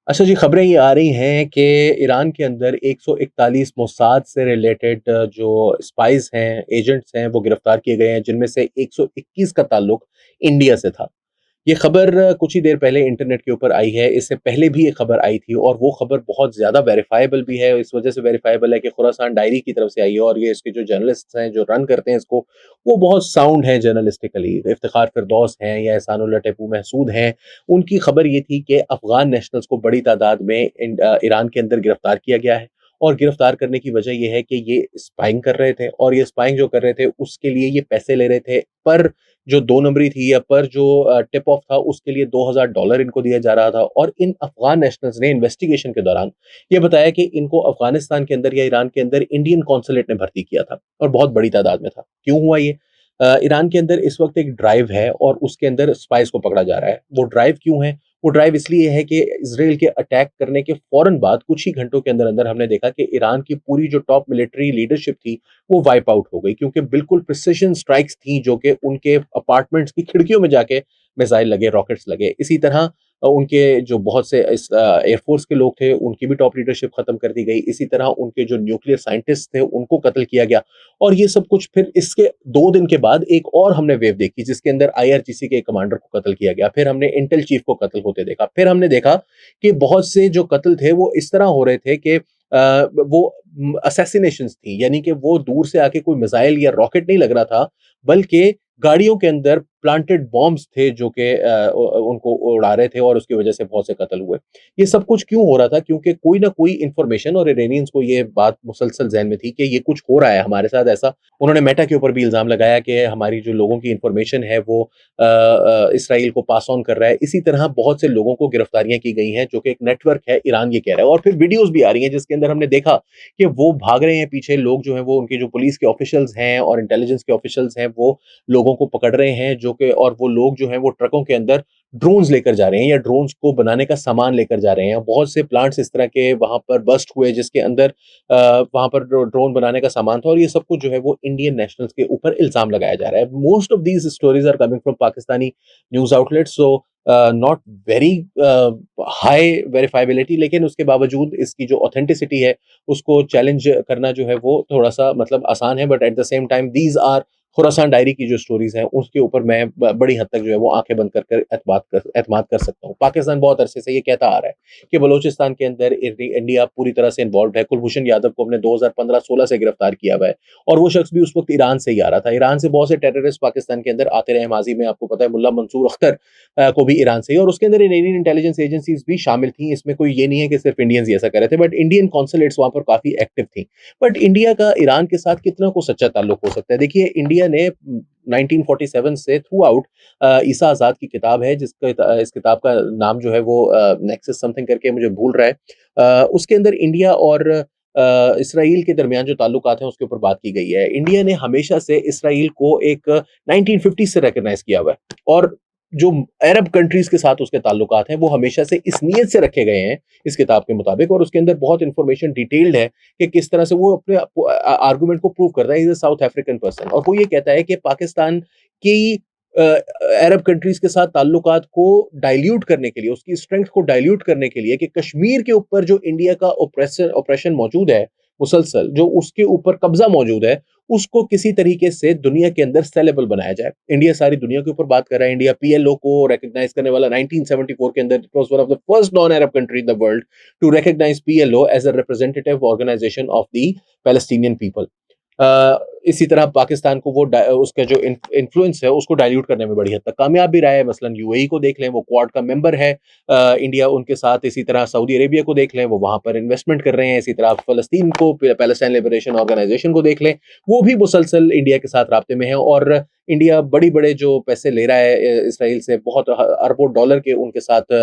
अच्छा जी, खबरें ये आ रही हैं कि ईरान के अंदर 141 मोसाद से रिलेटेड जो स्पाइज़ हैं, एजेंट्स हैं, वो गिरफ्तार किए गए हैं, जिनमें से 121 का ताल्लुक इंडिया से था। ये खबर कुछ ही देर पहले इंटरनेट के ऊपर आई है, इससे पहले भी एक खबर आई थी और वो खबर बहुत ज़्यादा वेरिफ़ाएबल भी है, इस वजह से वेरिफ़ाएबल है कि खुरासान डायरी की तरफ से आई है और ये इसके जो जर्नलिस्ट्स हैं, जो रन करते हैं इसको, वो बहुत साउंड हैं जर्नलिस्टिकली। इफ्तिखार फिरदौस हैं या एहसानुल्लाह टिपू महसूद हैं, उनकी खबर ये थी कि अफ़गान नेशनल्स को बड़ी तादाद में ईरान के अंदर गिरफ्तार किया गया है और गिरफ्तार करने की वजह ये है कि ये स्पाइंग कर रहे थे और ये स्पाइंग जो कर रहे थे, उसके लिए ये पैसे ले रहे थे। पर जो 2 नंबरी थी या पर जो टिप ऑफ था उसके लिए $2000 इनको दिया जा रहा था और इन अफ़गान नेशनल्स ने इन्वेस्टिगेशन के दौरान ये बताया कि इनको अफ़गानिस्तान के अंदर या ईरान के अंदर इंडियन कॉन्सुलेट ने भर्ती किया था और बहुत बड़ी तादाद में था। क्यों हुआ ये? ईरान के अंदर इस वक़्त एक ड्राइव है और उसके अंदर स्पाइस को पकड़ा जा रहा है। वो ड्राइव क्यों है? वो ड्राइव इसलिए है कि इज़राइल के अटैक करने के फ़ौरन बाद कुछ ही घंटों के अंदर-अंदर हमने देखा कि ईरान की पूरी जो टॉप मिलिट्री लीडरशिप थी, वो वाइप आउट हो गई क्योंकि बिल्कुल प्रिसिशन स्ट्राइक्स थी जो कि उनके अपार्टमेंट्स की खिड़कियों में जाके मिसाइल लगे, रॉकेट्स लगे। इसी तरह उनके जो बहुत से एयरफोर्स के लोग थे, उनकी भी टॉप लीडरशिप खत्म कर दी गई। इसी तरह उनके जो न्यूक्लियर साइंटिस्ट थे, उनको कत्ल किया गया और ये सब कुछ फिर इसके 2 दिन के बाद एक और हमने वेव देखी जिसके अंदर आईआरजीसी के एक कमांडर को कत्ल किया गया। फिर हमने इंटेल चीफ को कत्ल होते देखा। फिर हमने देखा कि बहुत से जो कत्ल थे वो इस तरह हो रहे थे कि वो असैसिनेशंस थी, यानी कि वो दूर से आके कोई मिसाइल या रॉकेट नहीं लग रहा था, बल्कि गाड़ियों के अंदर प्लांटेड बॉम्ब्स थे जो कि उनको उड़ा रहे थे और उसकी वजह से बहुत से कत्ल हुए। ये सब कुछ क्यों हो रहा था? क्योंकि कोई ना कोई इन्फॉर्मेशन और इरानियंस को ये बात मुसलसल ज़हन में थी कि ये कुछ हो रहा है हमारे साथ ऐसा। उन्होंने मेटा के ऊपर भी इल्ज़ाम लगाया कि हमारी जो लोगों की इन्फॉर्मेशन है वो इसराइल को पास ऑन कर रहा है। इसी तरह बहुत से लोगों को गिरफ्तारियाँ की गई हैं जो कि एक नेटवर्क है, ईरान ये कह रहा है और फिर वीडियोज़ भी आ रही हैं जिसके अंदर हमने देखा कि वो भाग रहे हैं पीछे लोग जो हैं वो उनके जो पुलिस के ऑफिशियल्स हैं और इंटेलिजेंस के ऑफिशियल्स हैं वो लोगों को पकड़ रहे हैं जो कि और वो लोग जो हैं वो ट्रकों के अंदर ड्रोन्स लेकर जा रहे हैं या ड्रोन्स को बनाने का सामान लेकर जा रहे हैं। बहुत से प्लांट्स इस तरह के वहाँ पर बस्ट हुए जिसके अंदर वहाँ पर ड्रोन बनाने का सामान था और ये सब कुछ जो है वो इंडियन नेशनल्स के ऊपर इल्ज़ाम लगाया जा रहा है। Most of these stories are coming from Pakistani news outlets so not very high verifiability लेकिन उसके बावजूद इसकी जो ऑथेंटिसिटी है उसको चैलेंज करना जो है वो थोड़ा-सा मतलब आसान है but at the same time these are Khurasan diary की जो स्टोरीज़ हैं, उसके ऊपर मैं बड़ी हद तक जो है वो आँखें बंद कर कर एतमाद कर सकता हूँ। पाकिस्तान बहुत अरसे से ये कहता आ रहा है कि बलूचिस्तान के अंदर इंडिया पूरी तरह से इन्वॉल्व्ड है। कुलभूषण यादव को हमने 2015-16 से गिरफ्तार किया हुआ है और वो शख्स भी उस वक़्त ईरान से ही आ रहा था। ईरान से बहुत से टेररिस्ट पाकिस्तान के अंदर आते रहे माज़ी में, आपको पता है मुल्ला मंसूर अख्तर को भी ईरान से ही और उसके अंदर इरानियन इंटेलिजेंस एजेंसीज़ भी शामिल थी। इसमें कोई ये नहीं है कि सिर्फ़ इंडियंस ही ऐसा कर रहे थे बट इंडियन कॉन्सुलेट्स वहाँ पर काफ़ी एक्टिव थी। बट इंडिया का ईरान के साथ कितना को सच्चा ताल्लुक हो सकता है? देखिए इंडिया ने 1947 से थ्रू आउट ईसा आज़ाद की किताब है इस किताब का नाम जो है वो नेक्सस समथिंग करके मुझे भूल रहा है। उसके अंदर इंडिया और इसराइल के दरमियान जो ताल्लुकात हैं उसके ऊपर बात की गई है। इंडिया ने हमेशा से इसराइल को एक 1950 से रिकॉग्नाइज़ किया हुआ है और जो अरब कंट्रीज़ के साथ उसके ताल्लुकात हैं वो हमेशा से इस नीयत से रखे गए हैं इस किताब के मुताबिक और उसके अंदर बहुत इन्फॉर्मेशन डिटेल्ड है कि किस तरह से वो अपने आर्गुमेंट को प्रूव करता है। He is a south African person और वो ये कहता है कि पाकिस्तान की अरब कंट्रीज़ के साथ ताल्लुकात को डाइल्यूट करने के लिए, उसकी स्ट्रेंथ को डाइल्यूट करने के लिए कि कश्मीर के ऊपर जो इंडिया का ऑपरेशन मौजूद है, मुसलसल जो उसके ऊपर कब्ज़ा मौजूद है, उसको किसी तरीके से दुनिया के अंदर सेलेबल बनाया जाए। इंडिया सारी दुनिया के ऊपर बात कर रहा है। इंडिया पीएलओ को रिकॉग्नाइज़ करने वाला 1974 के अंदर it was one of the first non Arab country in the world to recognise PLO as a representative organisation of the Palestinian people. इसी तरह पाकिस्तान को वो उसका जो इन्फ्लुएंस है उसको डाइल्यूट करने में बड़ी हद तक कामयाब भी रहा है। मसलन यूएई को देख लें, वो क्वाड का मेंबर है इंडिया उनके साथ। इसी तरह सऊदी अरेबिया को देख लें, वो वहाँ पर इन्वेस्टमेंट कर रहे हैं। इसी तरह फ़लस्तीन को पैलेस्टाइन लिबरेशन ऑर्गेनाइजेशन को देख लें, वो भी मुसलसल इंडिया के साथ राब्ते में है और इंडिया बड़े-बड़े जो पैसे ले रहा है इसराइल से बहुत अरबों डॉलर के उनके साथ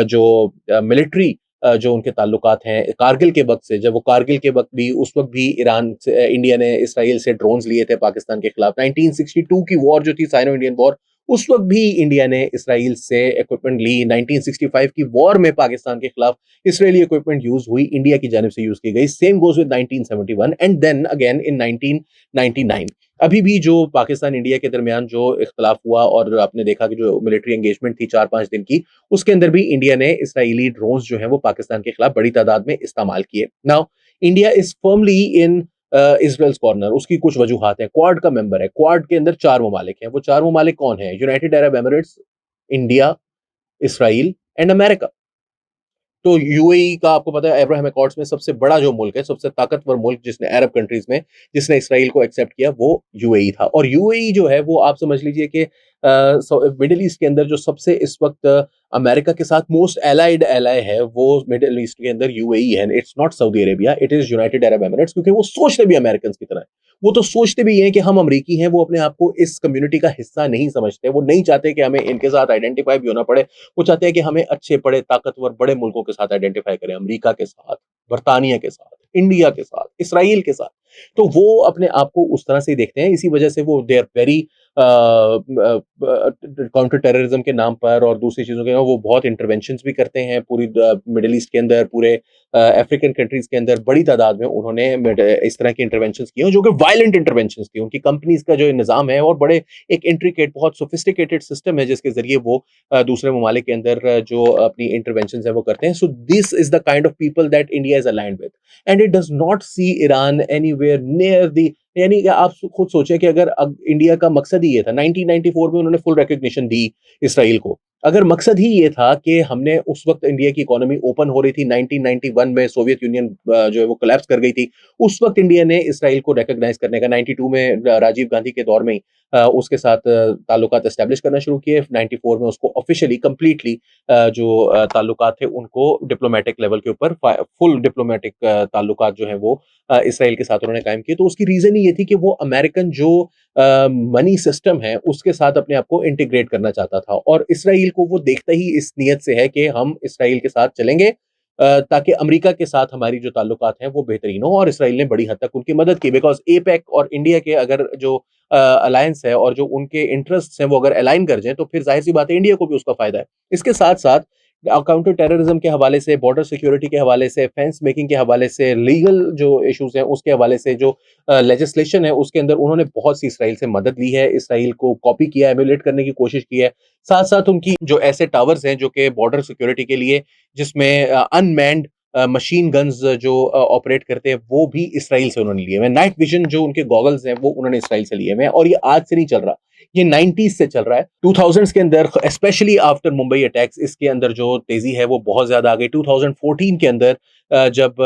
जो मिलिट्री जो उनके ताल्लुकात हैं कारगिल के वक़्त से, जब वो कारगिल के वक़्त भी उस वक़्त भी ईरान से इंडिया ने इसराइल से ड्रोन्स लिए थे पाकिस्तान के खिलाफ। 1962 की वॉर जो थी साइनो इंडियन वॉर उस वक़्त भी इंडिया ने इसराइल से इक्विपमेंट ली। 1965 की वॉर में पाकिस्तान के खिलाफ इजरायली इक्विपमेंट यूज़ हुई, इंडिया की जानिब से यूज़ की गई। Same goes with 1971 and then again in 1999। अभी भी जो पाकिस्तान इंडिया के दरमियान जो इख्तिलाफ हुआ और आपने देखा कि जो मिलिट्री एंगेजमेंट थी 4-5 दिन की, उसके अंदर भी इंडिया ने इसराइली ड्रोन्स जो हैं वो पाकिस्तान के खिलाफ बड़ी तादाद में इस्तेमाल किए। Now India is firmly in Israel's corner. उसकी कुछ वजूहात हैं। क्वाड का मेंबर है। क्वाड के अंदर 4 ममालिक हैं। वो 4 ममालिक कौन हैं? United Arab Emirates, India, Israel and America. तो यूएई का आपको पता है अब्राहम अकॉर्ड्स में सबसे बड़ा जो मुल्क है, सबसे ताकतवर मुल्क जिसने अरब कंट्रीज में जिसने इसराइल को एक्सेप्ट किया वो यूएई था। और यूएई जो है वो आप समझ लीजिए कि मिडिल ईस्ट के अंदर जो सबसे इस वक्त अमेरिका के साथ मोस्ट एलाइड एलाई है वो मिडिल ईस्ट के अंदर यूएई है। It's not Saudi Arabia, it is United Arab Emirates, क्योंकि वो सोचते भी अमेरिकन की तरह है। वो तो सोचते भी हैं कि हम अमरीकी हैं, वो अपने आप को इस कम्युनिटी का हिस्सा नहीं समझते। वो नहीं चाहते कि हमें इनके साथ आइडेंटिफाई भी होना पड़े। वो चाहते हैं कि हमें अच्छे बड़े ताकतवर बड़े मुल्कों के साथ आइडेंटिफाई करें, अमेरिका के साथ, बर्तानिया के साथ, इंडिया के साथ, इसराइल के साथ। तो वो अपने आप को उस तरह से ही देखते हैं। इसी वजह से वो they are very counter terrorism के नाम पर और दूसरी चीजों के वो बहुत इंटरवेंशंस भी करते हैं पूरी मिडिल ईस्ट के अंदर, पूरे अफ्रीकन कंट्रीज के अंदर बड़ी तादाद में उन्होंने इस तरह की इंटरवेंशंस की हैं जो कि वायलेंट इंटरवेंशंस थी। उनकी कंपनीज का जो निज़ाम है और बड़े एक इंट्रिकेट बहुत सोफिस्टिकेटेड सिस्टम है जिसके जरिए वो दूसरे ममालिक के अंदर जो अपनी इंटरवेंशंस है वो करते हैं। So this is the kind of people that India is aligned with and it does not see Iran anywhere near the. यानी कि आप खुद सोचें कि अगर इंडिया का मकसद ही ये था, 1994 में उन्होंने फुल रिकॉग्निशन दी इसराइल को। अगर मकसद ही ये था कि हमने उस वक्त इंडिया की इकोनॉमी ओपन हो रही थी, 1991 में सोवियत यूनियन जो है वो कोलैप्स कर गई थी, उस वक्त इंडिया ने इसराइल को रिकॉग्नाइज करने का 92 में राजीव गांधी के दौर में ही उसके साथ ताल्लुकात एस्टेब्लिश करना शुरू किए। 94 में उसको ऑफिशियली कंप्लीटली जो ताल्लुकात थे उनको डिप्लोमेटिक लेवल के ऊपर फुल डिप्लोमेटिक ताल्लुकात जो है वो इसराइल के साथ उन्होंने कायम किए। तो उसकी रीजन ही ये थी कि वो अमेरिकन जो मनी सिस्टम है उसके साथ अपने आप को इंटीग्रेट करना चाहता था और इसराइल को वो देखता ही इस नियत से है कि हम इसराइल के साथ चलेंगे ताकि अमेरिका के साथ हमारी जो ताल्लुकात हैं वो बेहतरीन हो। और इसराइल ने बड़ी हद तक उनकी मदद की, बिकॉज एपेक और इंडिया के अगर जो अलायंस है और जो उनके इंटरेस्ट हैं वो अगर अलाइन कर जाए तो फिर जाहिर सी बात है इंडिया को भी उसका फायदा है। इसके साथ साथ काउंटर टेररिज्म के हवाले से, बॉर्डर सिक्योरिटी के हवाले से, फेंस मेकिंग के हवाले से, लीगल जो इश्यूज हैं उसके हवाले से, जो लेजिस्लेशन है उसके अंदर उन्होंने बहुत सी इसराइल से मदद ली है, इसराइल को कॉपी किया, एमुलेट करने की कोशिश की है। साथ साथ उनकी जो ऐसे टावर्स हैं जो कि बॉर्डर सिक्योरिटी के लिए, जिसमें अनमैन्ड मशीन गन्स जो ऑपरेट करते हैं वो भी इसराइल से उन्होंने लिए हुए हैं। नाइट विजन जो उनके गॉगल्स हैं वो उन्होंने इसराइल से लिए हुए हैं। और ये आज से नहीं चल रहा, ये 90s से चल रहा है। 2000s के अंदर स्पेशली आफ्टर मुंबई अटैक्स इसके अंदर जो तेजी है वो बहुत ज्यादा आ गई। 2014 के अंदर जब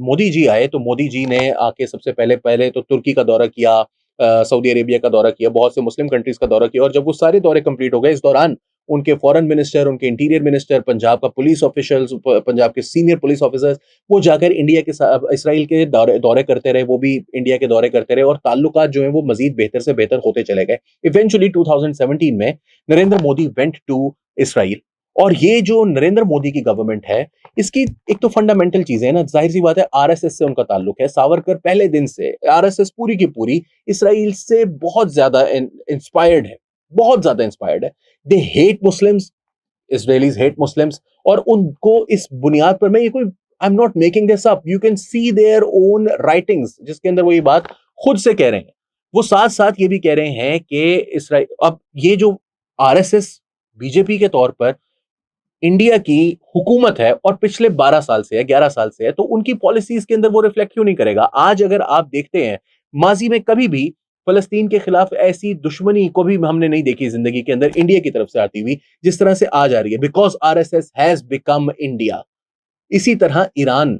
मोदी जी आए तो मोदी जी ने आके सबसे पहले पहले तो तुर्की का दौरा किया, सऊदी अरेबिया का दौरा किया, बहुत से मुस्लिम कंट्रीज का दौरा किया। और जब वो सारे दौरे कंप्लीट हो गए, इस दौरान उनके फॉरेन मिनिस्टर, उनके इंटीरियर मिनिस्टर, पंजाब का पुलिस ऑफिशियल्स, पंजाब के सीनियर पुलिस ऑफिसर्स, वो जाकर इंडिया के साथ इसराइल के दौरे करते रहे, वो भी इंडिया के दौरे करते रहे और ताल्लुकात जो है वो मजीद बेहतर से बेहतर होते चले गए। इवेंचुअली 2017 में Narendra Modi went to Israel. और ये जो नरेंद्र मोदी की गवर्नमेंट है, इसकी एक तो फंडामेंटल चीजें है ना, जाहिर सी बात है आरएसएस से उनका ताल्लुक है। सावरकर पहले दिन से आरएसएस पूरी की पूरी इसराइल से बहुत ज्यादा इंस्पायर्ड है, बहुत ज्यादा इंस्पायर्ड है। They hate Muslims, Israelis hate Muslims। और उनको इस बुनियाद पर, मैं ये कोई I am not making this up, you can see their own writings जिसके अंदर वो ये बात खुद से कह रहे हैं। वो साथ साथ ये भी कह रहे हैं कि इसराइल, अब ये जो आरएसएस बीजेपी के तौर पर इंडिया की हुकूमत है और पिछले 12 साल से है, 11 साल से है, तो उनकी पॉलिसीज के अंदर वो रिफ्लेक्ट क्यों नहीं करेगा? आज अगर आप देखते हैं, माजी में कभी भी फलस्तीन के खिलाफ ऐसी दुश्मनी को भी हमने नहीं देखी जिंदगी के अंदर इंडिया की तरफ से आती हुई जिस तरह से आज आ रही है, because RSS has become India. इसी तरह ईरान,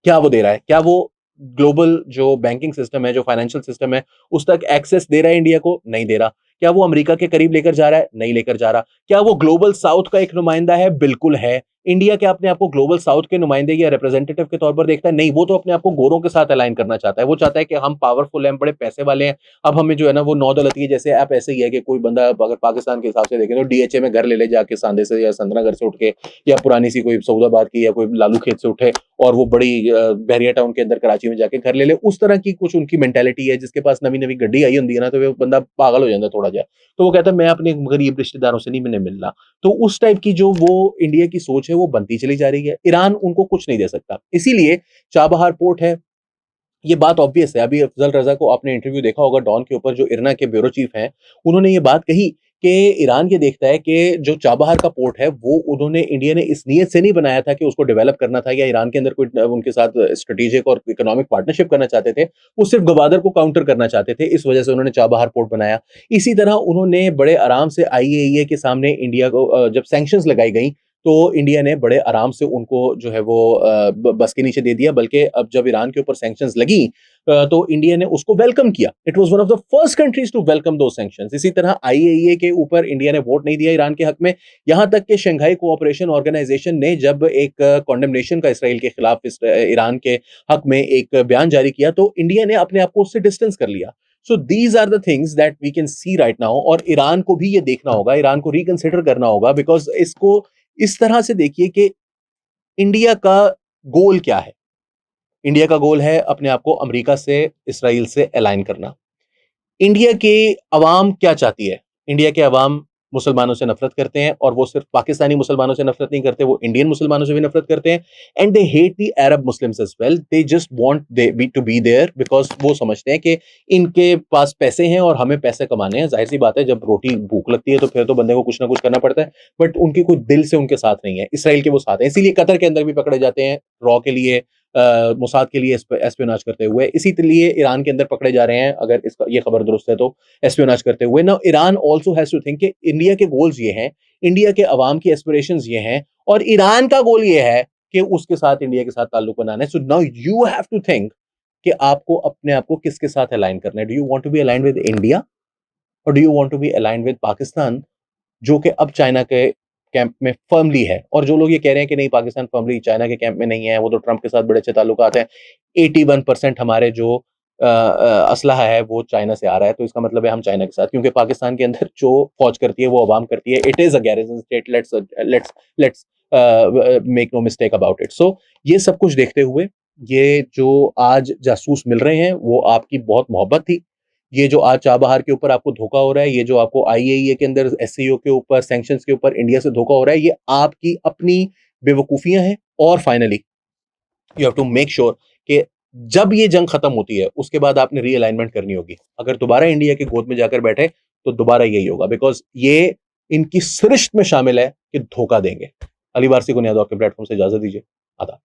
क्या वो दे रहा है? क्या वो ग्लोबल जो बैंकिंग सिस्टम है, जो फाइनेंशियल सिस्टम है, उस तक एक्सेस दे रहा है इंडिया को? नहीं दे रहा। क्या वो अमेरिका के करीब लेकर जा रहा है? नहीं लेकर जा रहा। क्या वो ग्लोबल साउथ का एक नुमाइंदा है? बिल्कुल है। इंडिया क्या अपने आप को ग्लोबल साउथ के नुमाइंदे या रिप्रेजेंटेटिव के तौर पर देखता है? नहीं, वो तो अपने आप को गोरों के साथ अलाइन करना चाहता है। वो चाहता है कि हम पावरफुल हैं, बड़े पैसे वाले हैं, अब हमें जो है ना वो नौदौलती जैसे आप ऐसे ही है कि कोई बंदा अगर पाकिस्तान के हिसाब से देखें तो डीएचए में घर ले ले जाके सांधे से या संतनगर से उठ के या पुरानी सी कोई सऊदाबाद की या कोई लालू खेत से उठे और वो बड़ी बहरिया टाउन के अंदर कराची में जाके घर ले ले। उस तरह की कुछ उनकी मेंटालिटी है। जिसके पास नवी-नवी गड्डी आई होंदी है ना तो वो बंदा पागल हो जाता है थोड़ा जा। तो वो कहता है मैं अपने गरीब रिश्तेदारों से नहीं मैंने मिलना। तो उस टाइप की जो वो इंडिया की सोच है वो बनती चली जा रही है। ईरान उनको कुछ नहीं दे सकता। इसीलिए चाबहार पोर्ट है, ये बात ऑब्वियस है। अभी अफजल रजा को आपने इंटरव्यू देखा होगा डॉन के ऊपर, जो इरना के ब्यूरो चीफ हैं, उन्होंने ये बात कही कि ईरान ये देखता है कि जो चाबहार का पोर्ट है वो उन्होंने इंडिया ने इस नीयत से नहीं बनाया था कि उसको डेवलप करना था या ईरान के अंदर कोई उनके साथ स्ट्रेटेजिक और इकोनॉमिक पार्टनरशिप करना चाहते थे। वो सिर्फ गवादर को काउंटर करना चाहते थे, इस वजह से उन्होंने चाबहार पोर्ट बनाया। इसी तरह उन्होंने बड़े आराम से आईएईए के सामने इंडिया को जब सैंक्शंस लगाई गई तो इंडिया ने बड़े आराम से उनको जो है वो बस के नीचे दे दिया। बल्कि अब जब ईरान के ऊपर सैंक्शंस लगी तो इंडिया ने उसको वेलकम किया। It was one of the first countries to welcome those sanctions. इसी तरह आईएईए के ऊपर इंडिया ने वोट नहीं दिया ईरान के हक में। यहां तक कि शंघाई कोऑपरेशन ऑर्गेनाइजेशन ने जब एक कॉन्डेमनेशन का इसराइल के खिलाफ ईरान के हक में एक बयान जारी किया तो इंडिया ने अपने आप को उससे डिस्टेंस कर लिया। So these are the things that we can see right now. और ईरान को भी ये देखना होगा, ईरान को रिकंसिडर करना होगा, बिकॉज इसको इस तरह से देखिए कि इंडिया का गोल क्या है। इंडिया का गोल है अपने आप को अमेरिका से, इसराइल से अलाइन करना। इंडिया की अवाम क्या चाहती है? इंडिया के अवाम मुसलमानों से नफरत करते हैं और वो सिर्फ पाकिस्तानी मुसलमानों से नफरत नहीं करते, वो इंडियन मुसलमानों से भी नफरत करते हैं। And they hate the Arab Muslims as well. They just want they to be there because वो समझते हैं कि इनके पास पैसे हैं और हमें पैसे कमाने हैं। जाहिर सी बात है, जब रोटी भूख लगती है तो फिर तो बंदे को कुछ ना कुछ करना पड़ता है। बट उनकी कोई दिल से उनके साथ नहीं है। इसराइल के वो साथ हैं, इसीलिए कतर के अंदर भी पकड़े जाते हैं रॉ के लिए, मोसाद के लिए एस्पियोनाज करते हुए। इसी लिए ईरान के अंदर पकड़े जा रहे हैं, अगर इसका ये खबर दुरुस्त है तो, एस्पियोनाज करते हुए। Now Iran also has to think कि इंडिया के गोल्स ये हैं, इंडिया के अवाम की एस्पिरेशंस ये हैं और ईरान का गोल ये है कि उसके साथ, इंडिया के साथ ताल्लुक बनाना है। So now you have to think कि आपको अपने आप को किसके साथ अलाइन करना है। Do you want to be aligned with India और do you want to be aligned with Pakistan, जो कि अब चाइना के कैंप में फर्मली है। और जो लोग ये कह रहे हैं कि नहीं पाकिस्तान फर्मली चाइना के कैंप में नहीं है, वो तो ट्रंप के साथ बड़े अच्छे ताल्लुकात हैं, 81% हमारे जो असलहा है वो चाइना से आ रहा है, तो इसका मतलब है हम चाइना के साथ, क्योंकि पाकिस्तान के अंदर जो फौज करती है वो अवाम करती है। It is a garrison state, let's make no mistake about it. So ये सब कुछ देखते हुए ये जो आज जासूस मिल रहे हैं वो आपकी बहुत मोहब्बत थी। ये जो आज चाबहार के ऊपर आपको धोखा हो रहा है, ये जो आपको आईएईए के अंदर एससीओ के ऊपर सैंक्शंस के ऊपर इंडिया से धोखा हो रहा है, ये आपकी अपनी बेवकूफियां हैं। और finally you have to make sure कि जब ये जंग खत्म होती है उसके बाद आपने रीअलाइनमेंट करनी होगी। अगर दोबारा इंडिया की गोद में जाकर बैठे तो दोबारा यही होगा, बिकॉज ये इनकी सृष्ट में शामिल है कि धोखा देंगे। अली वारसी को नियाज़ आपके प्लेटफॉर्म से इजाजत दीजिए। आदाब।